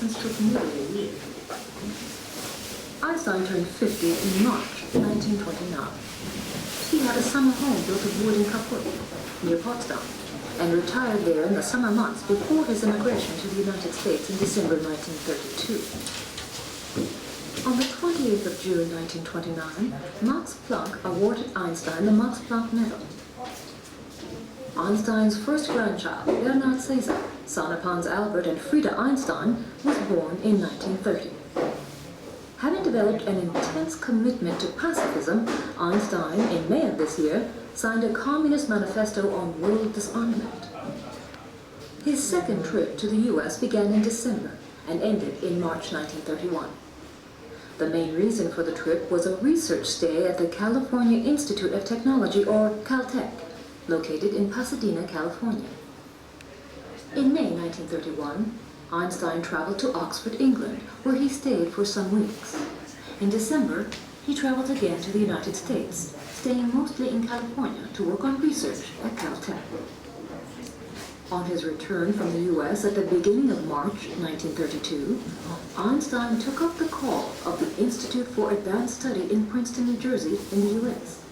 lessons took nearly a year. Einstein turned 50 in March 1929. He had a summer home built of wood in Kaput, near Potsdam, and retired there in the summer months before his immigration to the United States in December 1932. On the 28th of June 1929, Max Planck awarded Einstein the Max Planck Medal. Einstein's first grandchild, Bernhard Caesar, son of Hans Albert and Frieda Einstein, was born in 1930. Having developed an intense commitment to pacifism, Einstein, in May of this year, signed a Communist Manifesto on world disarmament. His second trip to the U.S. began in December and ended in March 1931. The main reason for the trip was a research stay at the California Institute of Technology, or Caltech, located in Pasadena, California. In May 1931, Einstein traveled to Oxford, England, where he stayed for some weeks. In December, he traveled again to the United States, staying mostly in California to work on research at Caltech. On his return from the U.S. at the beginning of March 1932, Einstein took up the call of the Institute for Advanced Study in Princeton, New Jersey, in the U.S.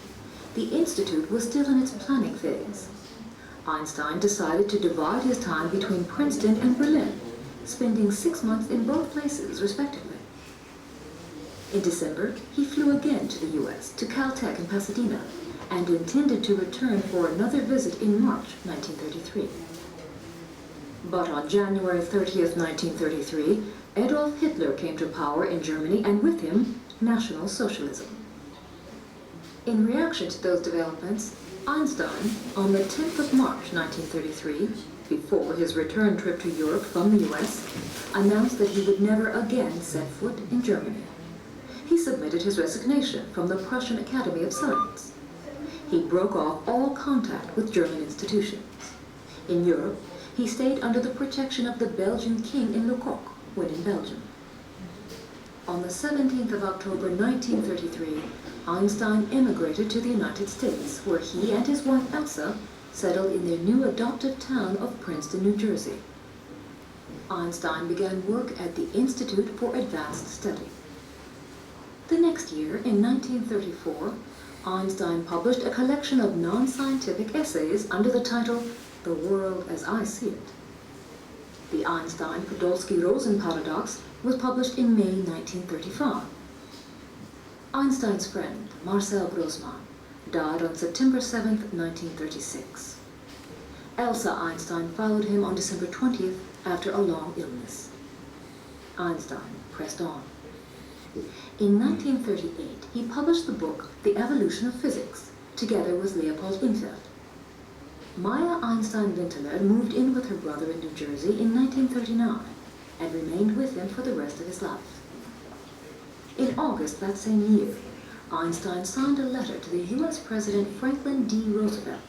The institute was still in its planning phase. Einstein decided to divide his time between Princeton and Berlin, spending 6 months in both places, respectively. In December, he flew again to the U.S., to Caltech in Pasadena, and intended to return for another visit in March 1933. But on January 30th, 1933, Adolf Hitler came to power in Germany, and with him, National Socialism. In reaction to those developments, Einstein, on the 10th of March 1933, before his return trip to Europe from the U.S., announced that he would never again set foot in Germany. He submitted his resignation from the Prussian Academy of Science. He broke off all contact with German institutions. In Europe, he stayed under the protection of the Belgian king in Lecoq, when in Belgium. On the 17th of October 1933, Einstein immigrated to the United States, where he and his wife Elsa settled in their new adopted town of Princeton, New Jersey. Einstein began work at the Institute for Advanced Study. The next year, in 1934, Einstein published a collection of non-scientific essays under the title The World as I See It. The Einstein-Podolsky-Rosen paradox was published in May 1935. Einstein's friend, Marcel Grossmann, died on September 7, 1936. Elsa Einstein followed him on December 20th after a long illness. Einstein pressed on. In 1938, he published the book The Evolution of Physics, together with Leopold Windfeld. Maya Einstein-Winteler moved in with her brother in New Jersey in 1939 and remained with him for the rest of his life. In August that same year, Einstein signed a letter to the U.S. President Franklin D. Roosevelt,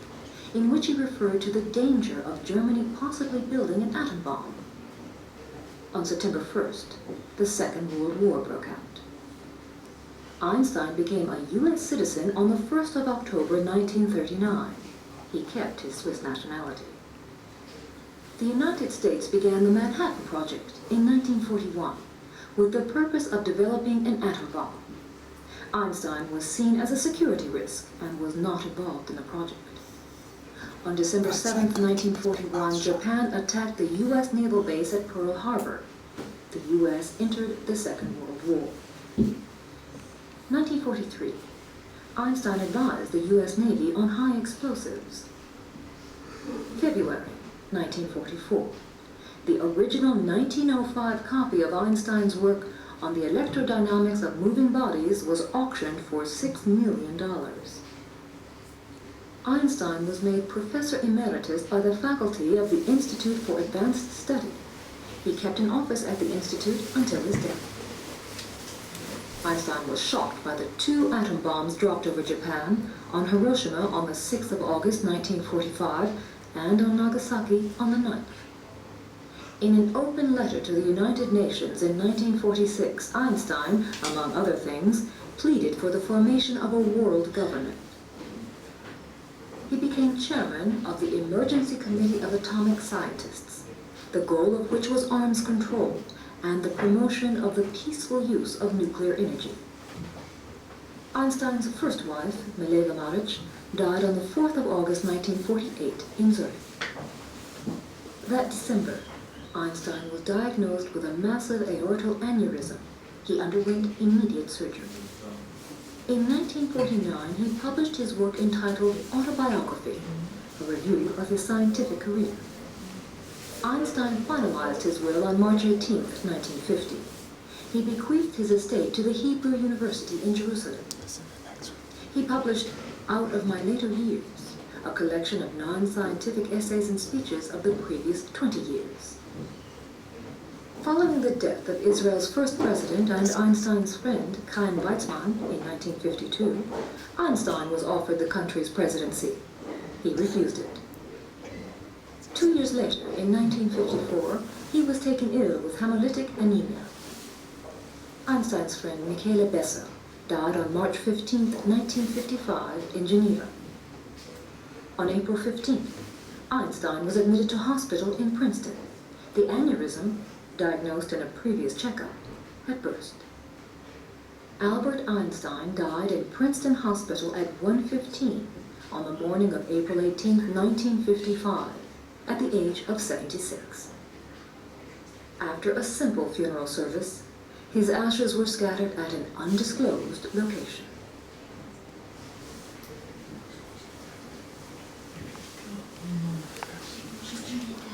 in which he referred to the danger of Germany possibly building an atom bomb. On September 1st, the Second World War broke out. Einstein became a U.S. citizen on the 1st of October 1939. He kept his Swiss nationality. The United States began the Manhattan Project in 1941 with the purpose of developing an atom bomb. Einstein was seen as a security risk and was not involved in the project. On December 7, 1941, Japan attacked the U.S. naval base at Pearl Harbor. The U.S. entered the Second World War. 1943. Einstein advised the U.S. Navy on high explosives. February 1944. The original 1905 copy of Einstein's work on the electrodynamics of moving bodies was auctioned for $6 million. Einstein was made Professor Emeritus by the faculty of the Institute for Advanced Study. He kept an office at the Institute until his death. Einstein was shocked by the 2 atom bombs dropped over Japan, on Hiroshima on the 6th of August 1945 and on Nagasaki on the 9th. In an open letter to the United Nations in 1946, Einstein, among other things, pleaded for the formation of a world government. He became chairman of the Emergency Committee of Atomic Scientists, the goal of which was arms control and the promotion of the peaceful use of nuclear energy. Einstein's first wife, Mileva Maric, died on the 4th of August 1948 in Zurich. That December, Einstein was diagnosed with a massive aortal aneurysm. He underwent immediate surgery. In 1949, he published his work entitled Autobiography, a review of his scientific career. Einstein finalized his will on March 18, 1950. He bequeathed his estate to the Hebrew University in Jerusalem. He published Out of My Later Years, a collection of non-scientific essays and speeches of the previous 20 years. Following the death of Israel's first president and Einstein's friend, Chaim Weizmann, in 1952, Einstein was offered the country's presidency. He refused it. 2 years later, in 1954, he was taken ill with hemolytic anemia. Einstein's friend, Michaela Bessel, died on March 15, 1955, in Geneva. On April 15th, Einstein was admitted to hospital in Princeton. The aneurysm, diagnosed in a previous checkup, had burst. Albert Einstein died in Princeton Hospital at 1:15 on the morning of April 18, 1955, at the age of 76. After a simple funeral service, his ashes were scattered at an undisclosed location.